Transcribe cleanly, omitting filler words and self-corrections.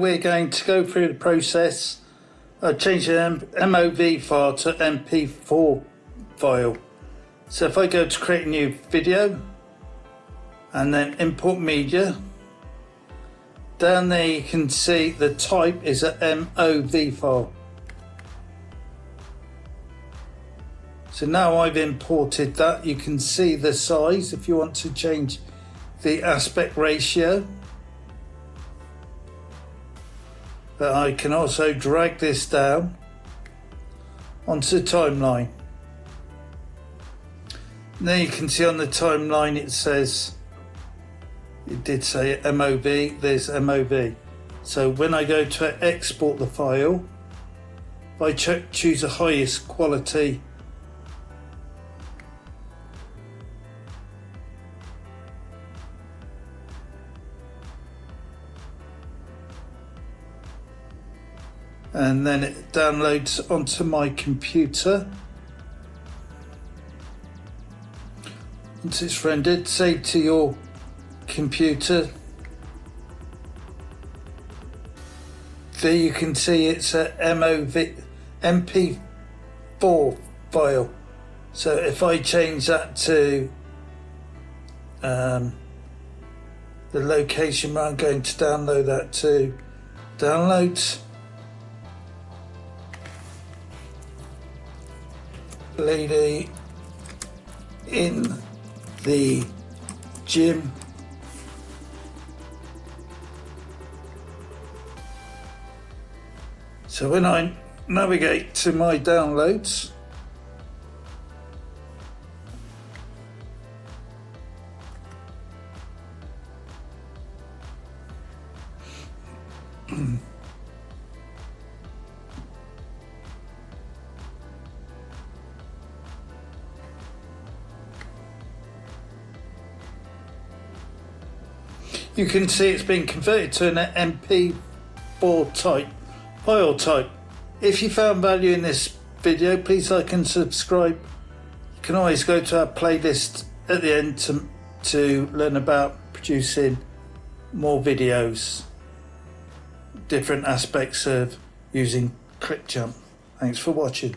We're going to go through the process of changing an MOV file to MP4 file. So if I go to create a new video and then import media, down there you can see the type is an MOV file. So now I've imported that. You can see the size if you want to change the aspect ratio. But I can also drag this down onto the timeline. Now you can see on the timeline it says, it did say MOV, there's MOV. So when I go to export the file, if I choose the highest quality, and then it downloads onto my computer. Once it's rendered, save to your computer. There you can see it's a MP4 file. So if I change that to the location where I'm going to download that to, downloads, lady in the gym. So when I navigate to my downloads, you can see it's been converted to an MP4 type file type. If you found value in this video, please like and subscribe. You can always go to our playlist at the end to learn about producing more videos, different aspects of using ClipChamp. Thanks for watching.